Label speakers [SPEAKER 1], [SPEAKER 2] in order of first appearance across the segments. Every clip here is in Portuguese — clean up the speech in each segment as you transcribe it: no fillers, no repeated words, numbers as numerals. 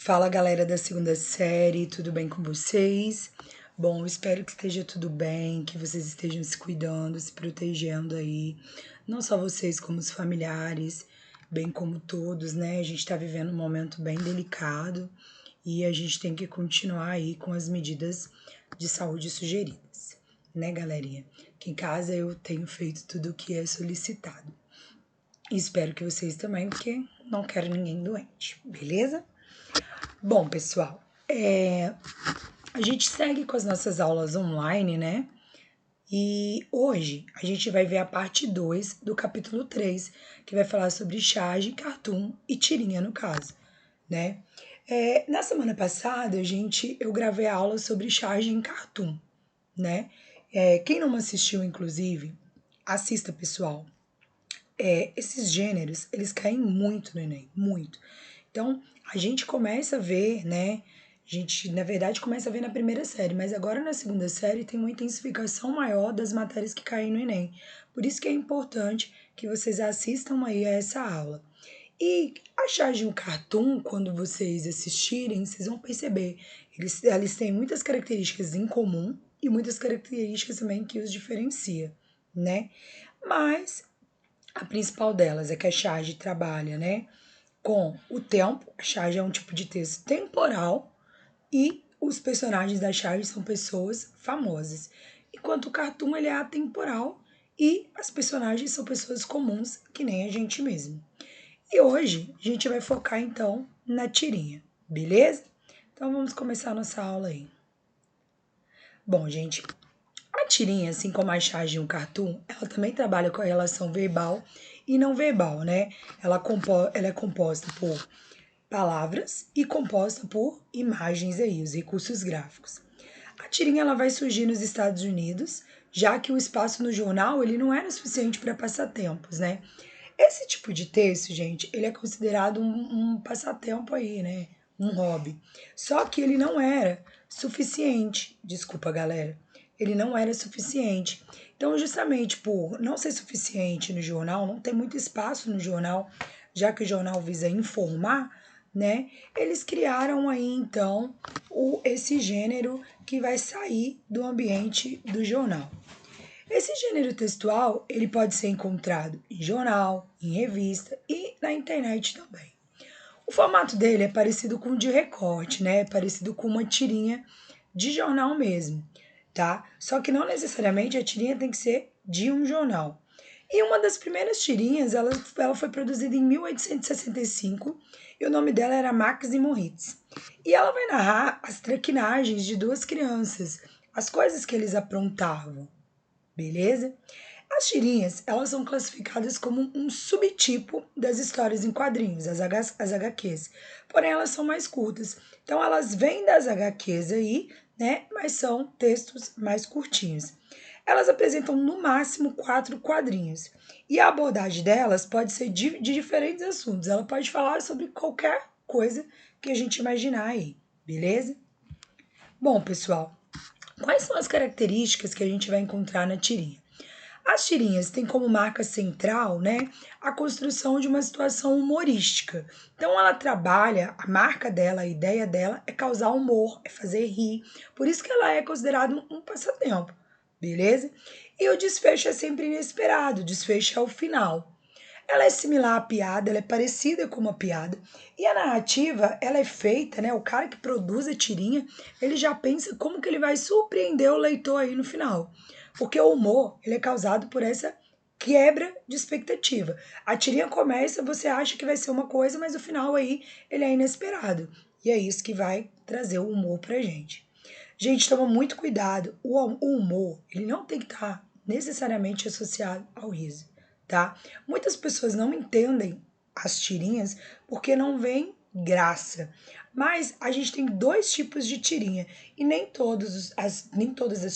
[SPEAKER 1] Fala galera da segunda série, tudo bem com vocês? Bom, espero que esteja tudo bem, que vocês estejam se cuidando, se protegendo aí, não só vocês como os familiares, bem como todos, né? A gente tá vivendo um momento bem delicado e a gente tem que continuar aí com as medidas de saúde sugeridas, né, galerinha? Aqui em casa eu tenho feito tudo o que é solicitado. E espero que vocês também, porque não quero ninguém doente, beleza? Bom, pessoal, a gente segue com as nossas aulas online, né? E hoje a gente vai ver a parte 2 do capítulo 3, que vai falar sobre charge, cartoon e tirinha, no caso, né? Na semana passada, eu gravei a aula sobre charge em cartoon, né? Quem não assistiu, inclusive, assista, pessoal. Esses gêneros, eles caem muito no Enem, muito. Então, a gente começa a ver, né? A gente, na verdade, começa a ver na primeira série, mas agora na segunda série tem uma intensificação maior das matérias que caem no Enem. Por isso que é importante que vocês assistam aí a essa aula. E a charge um cartoon, quando vocês assistirem, vocês vão perceber. Eles têm muitas características em comum e muitas características também que os diferencia, né? Mas a principal delas é que a charge trabalha, né, com o tempo. A charge é um tipo de texto temporal e os personagens da charge são pessoas famosas. Enquanto o cartoon ele é atemporal e as personagens são pessoas comuns, que nem a gente mesmo. E hoje a gente vai focar então na tirinha, beleza? Então vamos começar a nossa aula aí. Bom, gente, a tirinha, assim como a charge de um cartoon, ela também trabalha com a relação verbal e não verbal, né? Ela é composta por palavras e composta por imagens aí, os recursos gráficos. A tirinha ela vai surgir nos Estados Unidos, já que o espaço no jornal ele não era suficiente para passatempos, né? Esse tipo de texto, gente, ele é considerado um passatempo aí, né? Um hobby. Só que ele não era suficiente. Desculpa, galera. Ele não era suficiente. Então, justamente por não ser suficiente no jornal, não ter muito espaço no jornal, já que o jornal visa informar, né? Eles criaram aí então esse gênero que vai sair do ambiente do jornal. Esse gênero textual, ele pode ser encontrado em jornal, em revista e na internet também. O formato dele é parecido com o de recorte, né? É parecido com uma tirinha de jornal mesmo, tá? Só que não necessariamente a tirinha tem que ser de um jornal. E uma das primeiras tirinhas, ela foi produzida em 1865 e o nome dela era Max e Moritz. E ela vai narrar as traquinagens de duas crianças, as coisas que eles aprontavam, beleza? As tirinhas, elas são classificadas como um subtipo das histórias em quadrinhos, as HQs. Porém, elas são mais curtas. Então, elas vêm das HQs aí, né? Mas são textos mais curtinhos. Elas apresentam no máximo 4 quadrinhos. E a abordagem delas pode ser de diferentes assuntos. Ela pode falar sobre qualquer coisa que a gente imaginar aí, beleza? Bom, pessoal, quais são as características que a gente vai encontrar na tirinha? As tirinhas têm como marca central, né, a construção de uma situação humorística. Então ela trabalha, a marca dela, a ideia dela é causar humor, é fazer rir. Por isso que ela é considerada um passatempo, beleza? E o desfecho é sempre inesperado, o desfecho é o final. Ela é similar à piada, ela é parecida com uma piada. E a narrativa, ela é feita, né? O cara que produz a tirinha, ele já pensa como que ele vai surpreender o leitor aí no final. Porque o humor, ele é causado por essa quebra de expectativa. A tirinha começa, você acha que vai ser uma coisa, mas o final aí, ele é inesperado. E é isso que vai trazer o humor pra gente. Gente, toma muito cuidado. O humor, ele não tem que estar necessariamente associado ao riso, tá? Muitas pessoas não entendem as tirinhas porque não vem graça. Mas a gente tem dois tipos de tirinha e nem todas as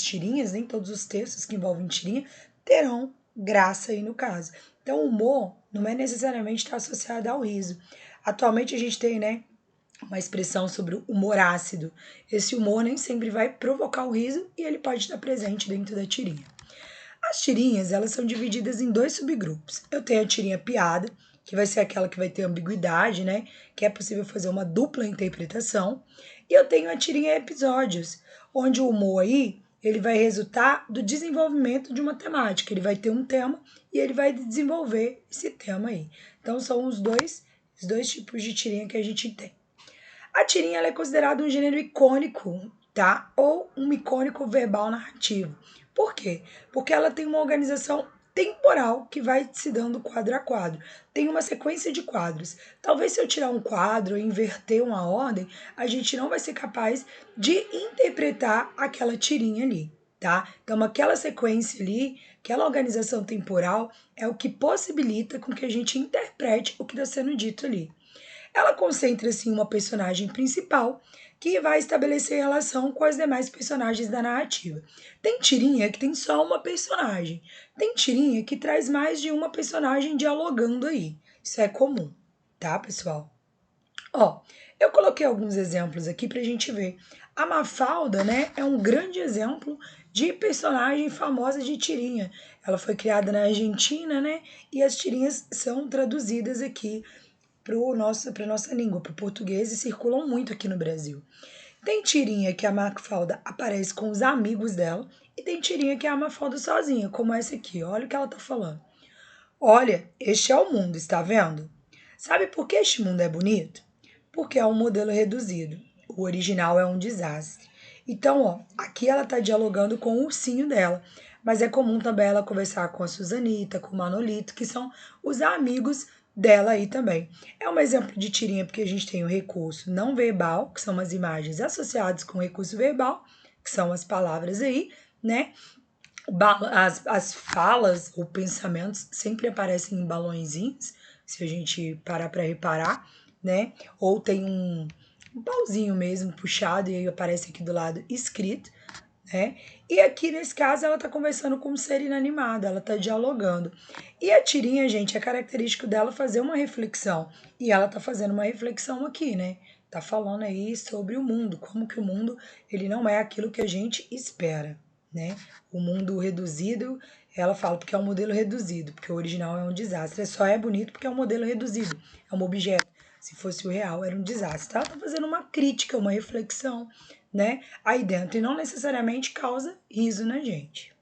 [SPEAKER 1] tirinhas, nem todos os textos que envolvem tirinha terão graça aí no caso. Então o humor não é necessariamente estar associado ao riso. Atualmente a gente tem, né, uma expressão sobre o humor ácido. Esse humor nem sempre vai provocar o riso e ele pode estar presente dentro da tirinha. As tirinhas, elas são divididas em dois subgrupos. Eu tenho a tirinha piada, que vai ser aquela que vai ter ambiguidade, né? Que é possível fazer uma dupla interpretação. E eu tenho a tirinha episódios, onde o humor aí, ele vai resultar do desenvolvimento de uma temática. Ele vai ter um tema e ele vai desenvolver esse tema aí. Então, são os dois tipos de tirinha que a gente tem. A tirinha ela é considerada um gênero icônico, tá? Ou um icônico verbal narrativo. Por quê? Porque ela tem uma organização temporal que vai se dando quadro a quadro. Tem uma sequência de quadros. Talvez se eu tirar um quadro e inverter uma ordem, a gente não vai ser capaz de interpretar aquela tirinha ali, tá? Então, aquela sequência ali, aquela organização temporal é o que possibilita com que a gente interprete o que está sendo dito ali. Ela concentra-se em uma personagem principal que vai estabelecer relação com as demais personagens da narrativa. Tem tirinha que tem só uma personagem. Tem tirinha que traz mais de uma personagem dialogando aí. Isso é comum, tá, pessoal? Ó, eu coloquei alguns exemplos aqui pra gente ver. A Mafalda, né, é um grande exemplo de personagem famosa de tirinha. Ela foi criada na Argentina, né, e as tirinhas são traduzidas aqui para nossa língua, para o português, e circulam muito aqui no Brasil. Tem tirinha que a Mafalda aparece com os amigos dela, e tem tirinha que é a Mafalda sozinha, como essa aqui. Olha o que ela tá falando. Olha, este é o mundo, está vendo? Sabe por que este mundo é bonito? Porque é um modelo reduzido. O original é um desastre. Então, ó, aqui ela tá dialogando com o ursinho dela, mas é comum também ela conversar com a Suzanita, com o Manolito, que são os amigos dela aí também. É um exemplo de tirinha porque a gente tem o recurso não verbal, que são as imagens associadas com o recurso verbal, que são as palavras aí, né? As falas ou pensamentos sempre aparecem em balõezinhos, se a gente parar para reparar, né? Ou tem um pauzinho mesmo puxado e aí aparece aqui do lado escrito, né? E aqui nesse caso ela tá conversando com um ser inanimado, ela tá dialogando. E a tirinha, gente, é característico dela fazer uma reflexão. E ela tá fazendo uma reflexão aqui, né? Tá falando aí sobre o mundo, como que o mundo ele não é aquilo que a gente espera, né? O mundo reduzido, ela fala porque é um modelo reduzido, porque o original é um desastre. Só é bonito porque é um modelo reduzido, é um objeto. Se fosse o real, era um desastre. Ela tá fazendo uma crítica, uma reflexão, né, aí dentro, e não necessariamente causa riso na gente.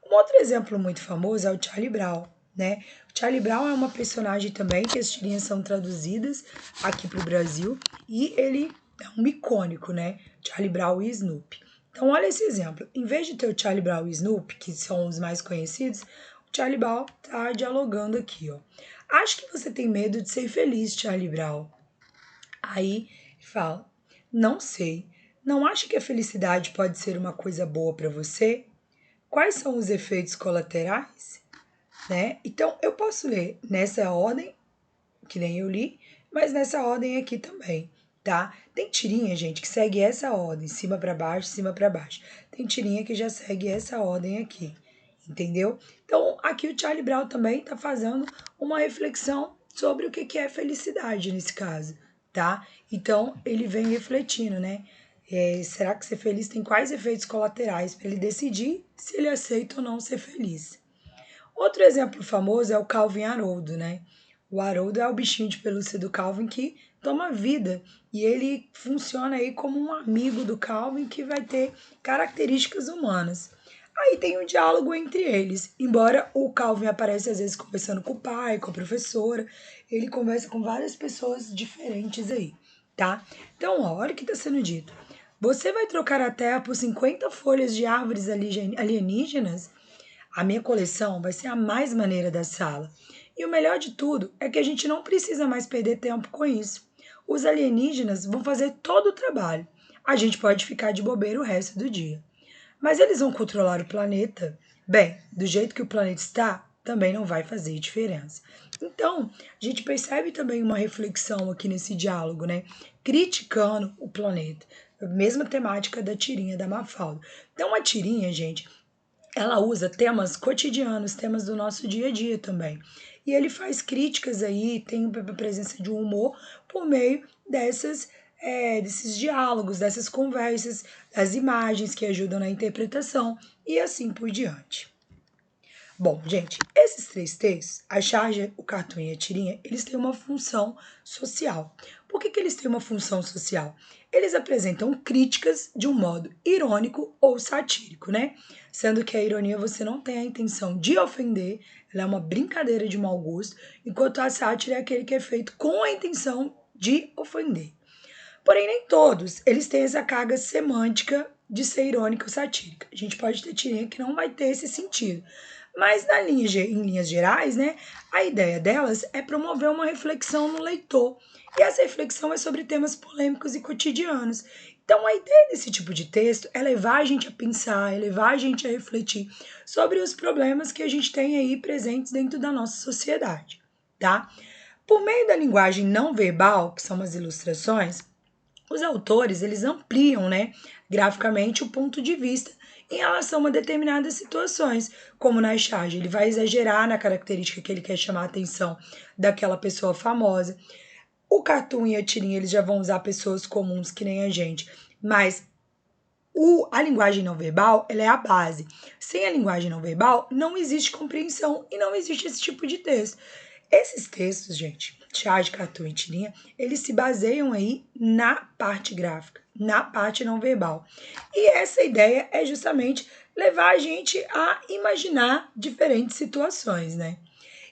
[SPEAKER 1] Um outro exemplo muito famoso é o Charlie Brown, né? O Charlie Brown é uma personagem também que as tirinhas são traduzidas aqui para o Brasil e ele é um icônico, né? Charlie Brown e Snoopy. Então, olha esse exemplo. Em vez de ter o Charlie Brown e Snoopy, que são os mais conhecidos, o Charlie Brown tá dialogando aqui, ó. Acho que você tem medo de ser feliz, Charlie Brown. Aí fala: não sei. Não acha que a felicidade pode ser uma coisa boa para você? Quais são os efeitos colaterais? Né? Então, eu posso ler nessa ordem, que nem eu li, mas nessa ordem aqui também, tá? Tem tirinha, gente, que segue essa ordem, cima para baixo, cima para baixo. Tem tirinha que já segue essa ordem aqui, entendeu? Então, aqui o Charlie Brown também tá fazendo uma reflexão sobre o que é felicidade nesse caso, tá? Então, ele vem refletindo, né? Será que ser feliz tem quais efeitos colaterais para ele decidir se ele aceita ou não ser feliz? Outro exemplo famoso é o Calvin Haroldo, né? O Haroldo é o bichinho de pelúcia do Calvin que toma vida e ele funciona aí como um amigo do Calvin que vai ter características humanas. Aí tem um diálogo entre eles. Embora o Calvin apareça às vezes conversando com o pai, com a professora, ele conversa com várias pessoas diferentes aí, tá? Então, ó, olha o que está sendo dito. Você vai trocar a Terra por 50 folhas de árvores alienígenas? A minha coleção vai ser a mais maneira da sala. E o melhor de tudo é que a gente não precisa mais perder tempo com isso. Os alienígenas vão fazer todo o trabalho. A gente pode ficar de bobeira o resto do dia. Mas eles vão controlar o planeta? Bem, do jeito que o planeta está, também não vai fazer diferença. Então, a gente percebe também uma reflexão aqui nesse diálogo, né? Criticando o planeta. A mesma temática da tirinha da Mafalda. Então, a tirinha, gente, ela usa temas cotidianos, temas do nosso dia a dia também. E ele faz críticas aí, tem a presença de um humor por meio desses diálogos, dessas conversas, das imagens que ajudam na interpretação e assim por diante. Bom, gente, esses três textos, a charge, o cartoon e a tirinha, eles têm uma função social. Por que eles têm uma função social? Eles apresentam críticas de um modo irônico ou satírico, né? Sendo que a ironia você não tem a intenção de ofender, ela é uma brincadeira de mau gosto, enquanto a sátira é aquele que é feito com a intenção de ofender. Porém, nem todos eles têm essa carga semântica de ser irônica ou satírica. A gente pode ter tirinha que não vai ter esse sentido. Mas em linhas gerais, né, a ideia delas é promover uma reflexão no leitor. E essa reflexão é sobre temas polêmicos e cotidianos. Então, a ideia desse tipo de texto é levar a gente a pensar, é levar a gente a refletir sobre os problemas que a gente tem aí presentes dentro da nossa sociedade, tá? Por meio da linguagem não verbal, que são as ilustrações, os autores, eles ampliam, né, graficamente o ponto de vista em relação a determinadas situações, como na charge, ele vai exagerar na característica que ele quer chamar a atenção daquela pessoa famosa. O cartoon e a tirinha, eles já vão usar pessoas comuns que nem a gente, mas a linguagem não verbal, ela é a base. Sem a linguagem não verbal, não existe compreensão e não existe esse tipo de texto. Esses textos, gente, charge, cartoon e tirinha, eles se baseiam aí na parte gráfica, na parte não verbal. E essa ideia é justamente levar a gente a imaginar diferentes situações, né?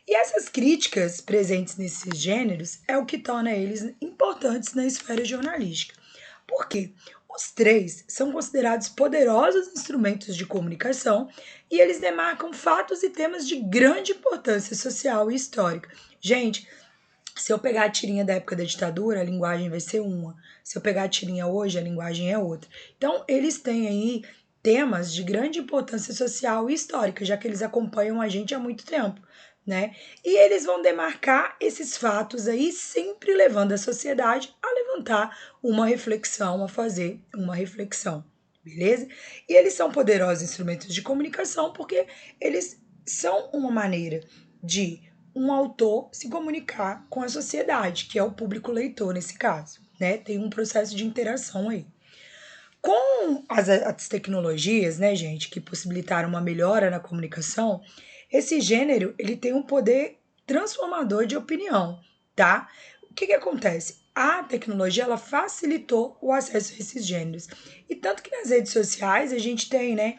[SPEAKER 1] E essas críticas presentes nesses gêneros é o que torna eles importantes na esfera jornalística. Por quê? Os três são considerados poderosos instrumentos de comunicação e eles demarcam fatos e temas de grande importância social e histórica. Gente, se eu pegar a tirinha da época da ditadura, a linguagem vai ser uma. Se eu pegar a tirinha hoje, a linguagem é outra. Então, eles têm aí temas de grande importância social e histórica, já que eles acompanham a gente há muito tempo, né? E eles vão demarcar esses fatos aí, sempre levando a sociedade a levantar uma reflexão, a fazer uma reflexão, beleza? E eles são poderosos instrumentos de comunicação porque eles são uma maneira de um autor se comunicar com a sociedade, que é o público leitor nesse caso, né? Tem um processo de interação aí. Com as tecnologias, né, gente, que possibilitaram uma melhora na comunicação, esse gênero, ele tem um poder transformador de opinião, tá? O que acontece? A tecnologia, ela facilitou o acesso a esses gêneros. E tanto que nas redes sociais a gente tem, né,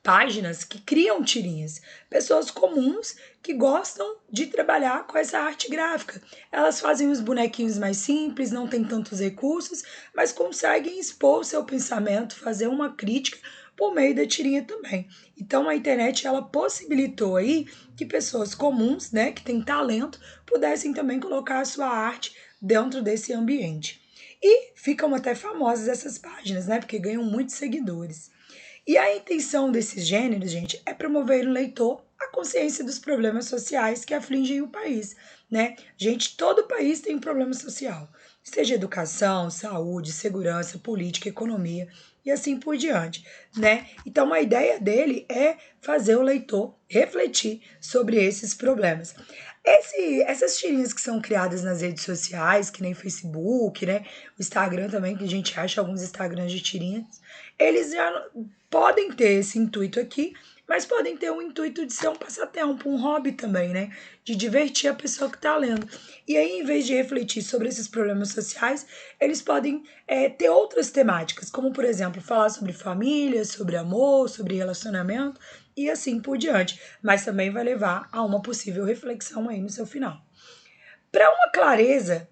[SPEAKER 1] páginas que criam tirinhas, pessoas comuns que gostam de trabalhar com essa arte gráfica. Elas fazem os bonequinhos mais simples, não tem tantos recursos, mas conseguem expor o seu pensamento, fazer uma crítica por meio da tirinha também. Então a internet ela possibilitou aí que pessoas comuns, né, que têm talento, pudessem também colocar a sua arte dentro desse ambiente. E ficam até famosas essas páginas, né, porque ganham muitos seguidores. E a intenção desses gêneros, gente, é promover no leitor a consciência dos problemas sociais que afligem o país, né? Gente, todo país tem um problema social, seja educação, saúde, segurança, política, economia e assim por diante, né? Então a ideia dele é fazer o leitor refletir sobre esses problemas. Essas tirinhas que são criadas nas redes sociais, que nem Facebook, né? O Instagram também, que a gente acha alguns Instagrams de tirinhas, eles já podem ter esse intuito aqui, mas podem ter o intuito de ser um passatempo, um hobby também, né? De divertir a pessoa que está lendo. E aí, em vez de refletir sobre esses problemas sociais, eles podem ter outras temáticas, como, por exemplo, falar sobre família, sobre amor, sobre relacionamento e assim por diante. Mas também vai levar a uma possível reflexão aí no seu final. Para uma clareza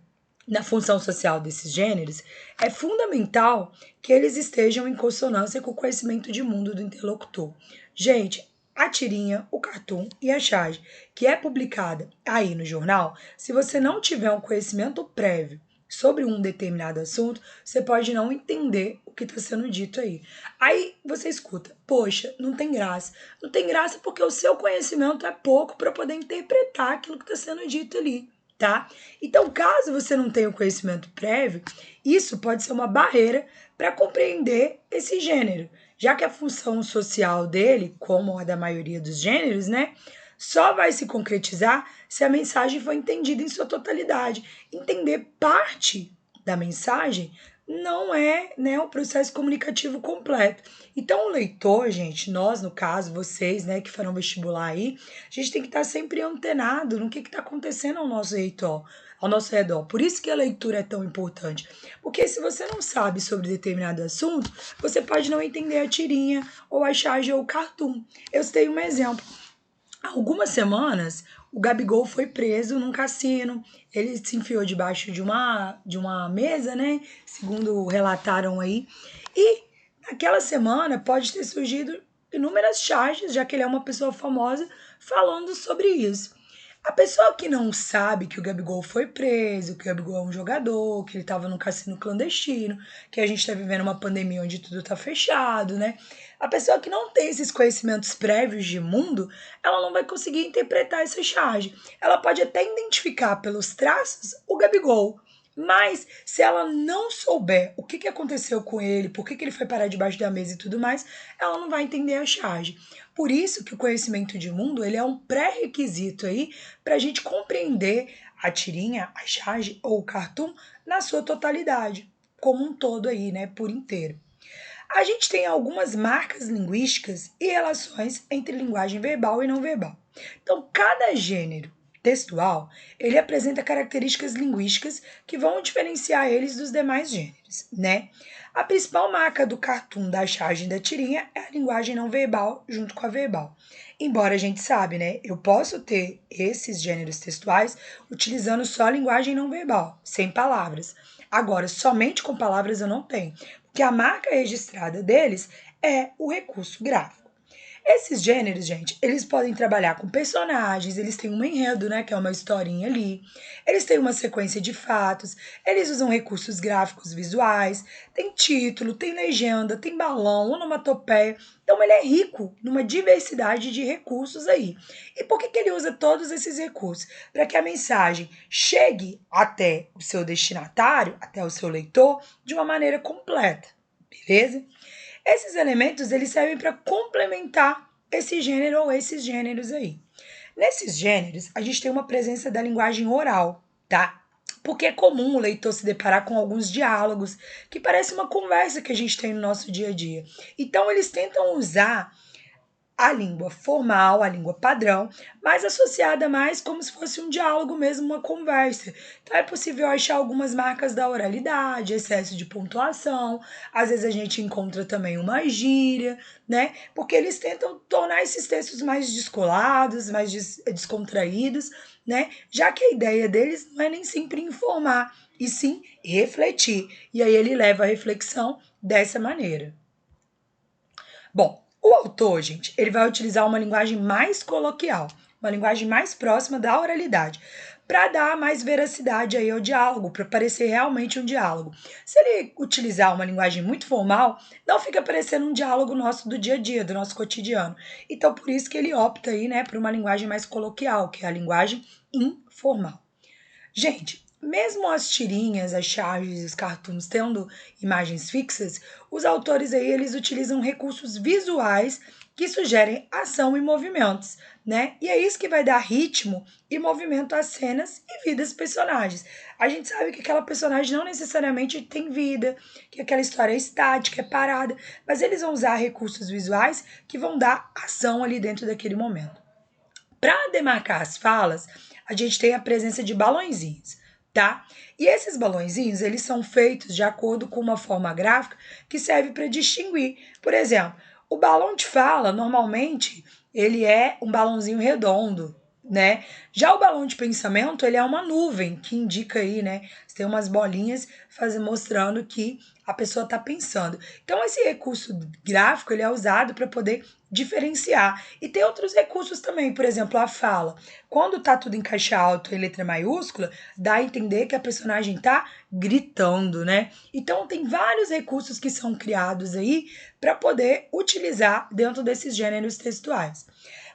[SPEAKER 1] na função social desses gêneros, é fundamental que eles estejam em consonância com o conhecimento de mundo do interlocutor. Gente, a tirinha, o cartoon e a charge, que é publicada aí no jornal, se você não tiver um conhecimento prévio sobre um determinado assunto, você pode não entender o que está sendo dito aí. Aí você escuta, poxa, não tem graça. Não tem graça porque o seu conhecimento é pouco para poder interpretar aquilo que está sendo dito ali, tá? Então, caso você não tenha o conhecimento prévio, isso pode ser uma barreira para compreender esse gênero, já que a função social dele, como a da maioria dos gêneros, né, só vai se concretizar se a mensagem for entendida em sua totalidade. Entender parte da mensagem não é, né, o processo comunicativo completo. Então, o leitor, gente, nós, no caso, vocês, né, que farão vestibular aí, a gente tem que estar sempre antenado no que está acontecendo ao nosso redor. Por isso que a leitura é tão importante. Porque se você não sabe sobre determinado assunto, você pode não entender a tirinha, ou a charge, ou o cartoon. Eu citei um exemplo. Há algumas semanas, o Gabigol foi preso num cassino. Ele se enfiou debaixo de uma mesa, né? Segundo relataram aí. E naquela semana pode ter surgido inúmeras charges, já que ele é uma pessoa famosa, falando sobre isso. A pessoa que não sabe que o Gabigol foi preso, que o Gabigol é um jogador, que ele estava num cassino clandestino, que a gente está vivendo uma pandemia onde tudo está fechado, né? A pessoa que não tem esses conhecimentos prévios de mundo, ela não vai conseguir interpretar essa charge. Ela pode até identificar pelos traços o Gabigol, mas se ela não souber o que aconteceu com ele, por que ele foi parar debaixo da mesa e tudo mais, ela não vai entender a charge. Por isso que o conhecimento de mundo ele é um pré-requisito aí para a gente compreender a tirinha, a charge ou o cartoon na sua totalidade, como um todo aí, né, por inteiro. A gente tem algumas marcas linguísticas e relações entre linguagem verbal e não verbal. Então, cada gênero textual, ele apresenta características linguísticas que vão diferenciar eles dos demais gêneros, né? A principal marca do cartoon, da charge e da tirinha é a linguagem não verbal junto com a verbal. Embora a gente sabe, né? Eu posso ter esses gêneros textuais utilizando só a linguagem não verbal, sem palavras. Agora, somente com palavras eu não tenho, porque a marca registrada deles é o recurso gráfico. Esses gêneros, gente, eles podem trabalhar com personagens, eles têm um enredo, né, que é uma historinha ali. Eles têm uma sequência de fatos, eles usam recursos gráficos visuais, tem título, tem legenda, tem balão, onomatopeia. Então ele é rico numa diversidade de recursos aí. E por que ele usa todos esses recursos? Para que a mensagem chegue até o seu destinatário, até o seu leitor, de uma maneira completa, beleza? Esses elementos eles servem para complementar esse gênero ou esses gêneros aí. Nesses gêneros, a gente tem uma presença da linguagem oral, tá? Porque é comum o leitor se deparar com alguns diálogos que parece uma conversa que a gente tem no nosso dia a dia. Então, eles tentam usar a língua formal, a língua padrão, mas associada mais como se fosse um diálogo mesmo, uma conversa. Então é possível achar algumas marcas da oralidade, excesso de pontuação, às vezes a gente encontra também uma gíria, né? Porque eles tentam tornar esses textos mais descolados, mais descontraídos, né? Já que a ideia deles não é nem sempre informar, e sim refletir. E aí ele leva a reflexão dessa maneira. Bom, o autor, gente, ele vai utilizar uma linguagem mais coloquial, uma linguagem mais próxima da oralidade, para dar mais veracidade aí ao diálogo, para parecer realmente um diálogo. Se ele utilizar uma linguagem muito formal, não fica parecendo um diálogo nosso do dia a dia, do nosso cotidiano. Então, por isso que ele opta aí, né, por uma linguagem mais coloquial, que é a linguagem informal. Gente, mesmo as tirinhas, as charges e os cartoons tendo imagens fixas, os autores aí eles utilizam recursos visuais que sugerem ação e movimentos, né? E é isso que vai dar ritmo e movimento às cenas e vida dos personagens. A gente sabe que aquela personagem não necessariamente tem vida, que aquela história é estática, é parada, mas eles vão usar recursos visuais que vão dar ação ali dentro daquele momento. Para demarcar as falas, a gente tem a presença de balõezinhos, tá? E esses balõezinhos, eles são feitos de acordo com uma forma gráfica que serve para distinguir. Por exemplo, o balão de fala, normalmente, ele é um balãozinho redondo, né? Já o balão de pensamento, ele é uma nuvem que indica aí, né? Tem umas bolinhas mostrando que a pessoa está pensando. Então, esse recurso gráfico, ele é usado para poder diferenciar. E tem outros recursos também, por exemplo, a fala. Quando tá tudo em caixa alta e letra maiúscula, dá a entender que a personagem tá gritando, né? Então tem vários recursos que são criados aí para poder utilizar dentro desses gêneros textuais.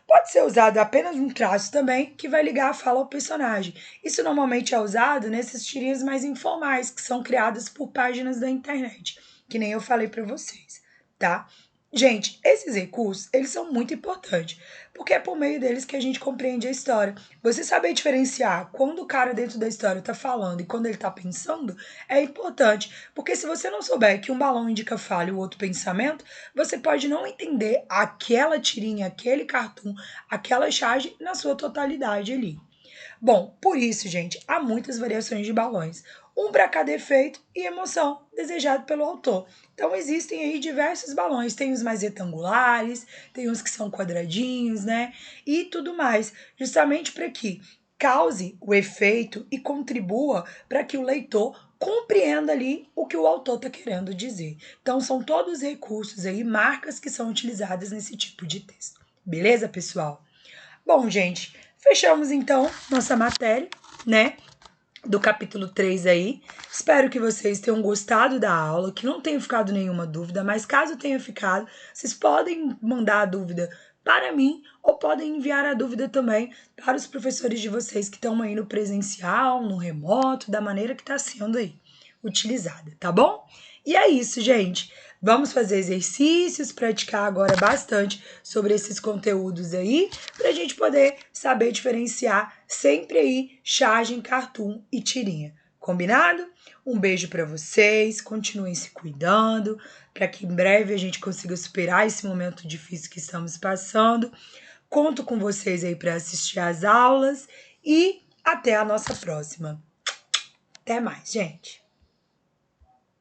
[SPEAKER 1] Pode ser usado apenas um traço também, que vai ligar a fala ao personagem. Isso normalmente é usado nesses tirinhas mais informais, que são criadas por páginas da internet, que nem eu falei para vocês, tá? Gente, esses recursos, eles são muito importantes, porque é por meio deles que a gente compreende a história. Você saber diferenciar quando o cara dentro da história tá falando e quando ele tá pensando é importante, porque se você não souber que um balão indica falha e o outro pensamento, você pode não entender aquela tirinha, aquele cartoon, aquela charge na sua totalidade ali. Bom, por isso, gente, há muitas variações de balões, um para cada efeito e emoção desejado pelo autor. Então existem aí diversos balões, tem os mais retangulares, tem uns que são quadradinhos, né? E tudo mais, justamente para que cause o efeito e contribua para que o leitor compreenda ali o que o autor está querendo dizer. Então são todos recursos aí, marcas que são utilizadas nesse tipo de texto. Beleza, pessoal? Bom, gente, fechamos então nossa matéria, né? Do capítulo 3 aí. Espero que vocês tenham gostado da aula, que não tenha ficado nenhuma dúvida, mas caso tenha ficado, vocês podem mandar a dúvida para mim ou podem enviar a dúvida também para os professores de vocês que estão aí no presencial, no remoto, da maneira que está sendo aí utilizada, tá bom? E é isso, gente. Vamos fazer exercícios, praticar agora bastante sobre esses conteúdos aí, para a gente poder saber diferenciar sempre aí chargem, cartoon e tirinha. Combinado? Um beijo para vocês, continuem se cuidando, para que em breve a gente consiga superar esse momento difícil que estamos passando. Conto com vocês aí para assistir às aulas e até a nossa próxima. Até mais, gente!